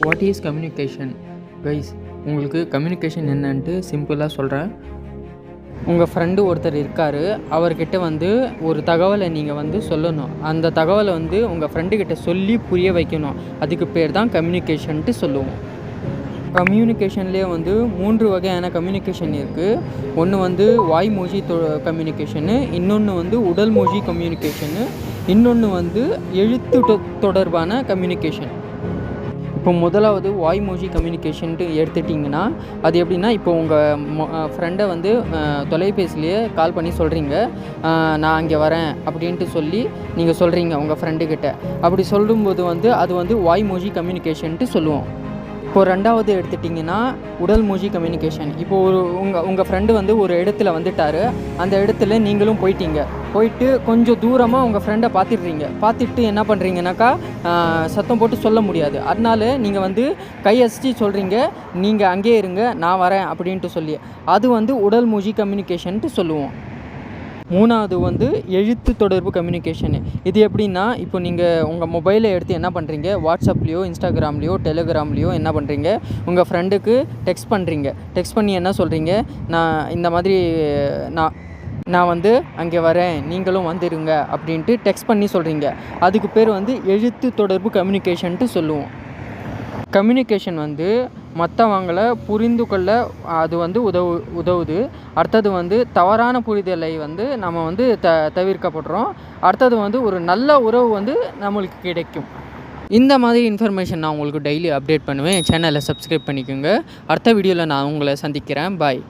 What is communication guys? உங்களுக்கு communication என்னன்ட்டு சிம்பிளாக சொல்கிறேன். உங்கள் ஃப்ரெண்டு ஒருத்தர் இருக்கார், அவர்கிட்ட வந்து ஒரு தகவலை நீங்கள் வந்து சொல்லணும். அந்த தகவலை வந்து உங்கள் ஃப்ரெண்டுக்கிட்ட சொல்லி புரிய வைக்கணும். அதுக்கு பேர் தான் கம்யூனிகேஷன்ட்டு சொல்லுவோம். கம்யூனிகேஷன்லேயே வந்து 3 வகையான கம்யூனிகேஷன் இருக்குது. ஒன்று வந்து வாய்மொழி கம்யூனிகேஷனு, இன்னொன்று வந்து உடல் மொழி கம்யூனிகேஷனு, இன்னொன்று வந்து எழுத்து தொடர்பான கம்யூனிகேஷன். இப்போ முதலாவது வாய்மொழி கம்யூனிகேஷன்ட்டு எடுத்துட்டிங்கன்னா, அது எப்படின்னா, இப்போ உங்கள் ஃப்ரெண்டை வந்து தொலைபேசியிலேயே கால் பண்ணி சொல்கிறீங்க, நான் அங்கே வரேன் அப்படின்ட்டு சொல்லி நீங்கள் சொல்கிறீங்க உங்கள் ஃப்ரெண்டுக்கிட்ட. அப்படி சொல்லும்போது வந்து அது வந்து வாய்மொழி கம்யூனிகேஷன்ட்டு சொல்லுவோம். இப்போ ரெண்டாவது எடுத்துட்டிங்கன்னா உடல் மொழி கம்யூனிகேஷன். இப்போது உங்கள் ஃப்ரெண்டு வந்து ஒரு இடத்துல வந்துட்டார், அந்த இடத்துல நீங்களும் போயிட்டு கொஞ்சம் தூரமாக உங்கள் ஃப்ரெண்டை பார்த்துட்டு என்ன பண்ணுறீங்கனாக்கா, சத்தம் போட்டு சொல்ல முடியாது. அதனால நீங்கள் வந்து கையசைச்சு சொல்கிறீங்க, நீங்கள் அங்கேயே இருங்க, நான் வரேன் அப்படின்ட்டு சொல்லி. அது வந்து உடல் மொழி கம்யூனிகேஷன்ட்டு சொல்லுவோம். மூணாவது வந்து எழுத்து தொடர்பு கம்யூனிகேஷனு. இது எப்படின்னா, இப்போ நீங்கள் உங்கள் மொபைலை எடுத்து என்ன பண்ணுறீங்க, வாட்ஸ்அப்லேயோ இன்ஸ்டாகிராம்லேயோ டெலிகிராம்லேயோ என்ன பண்ணுறீங்க, உங்கள் ஃப்ரெண்டுக்கு டெக்ஸ்ட் பண்ணி என்ன சொல்கிறீங்க, இந்த மாதிரி நான் வந்து அங்கே வரேன், நீங்களும் வந்துடுங்க அப்படின்ட்டு டெக்ஸ்ட் பண்ணி சொல்கிறீங்க. அதுக்கு பேர் வந்து எழுத்து தொடர்பு கம்யூனிகேஷன்ட்டு சொல்லுவோம். கம்யூனிகேஷன் வந்து மற்றவங்களை புரிந்து கொள்ள அது வந்து உதவுது. அடுத்தது வந்து தவறான புரிதலை வந்து நம்ம வந்து தவிர்க்கப்படுறோம். அடுத்தது வந்து ஒரு நல்ல உறவு வந்து நம்மளுக்கு கிடைக்கும். இந்த மாதிரி இன்ஃபர்மேஷன் நான் உங்களுக்கு டெய்லி அப்டேட் பண்ணுவேன். சேனலை சப்ஸ்கிரைப் பண்ணிக்கோங்க. அடுத்த வீடியோவில் நான் உங்களை சந்திக்கிறேன். பாய்.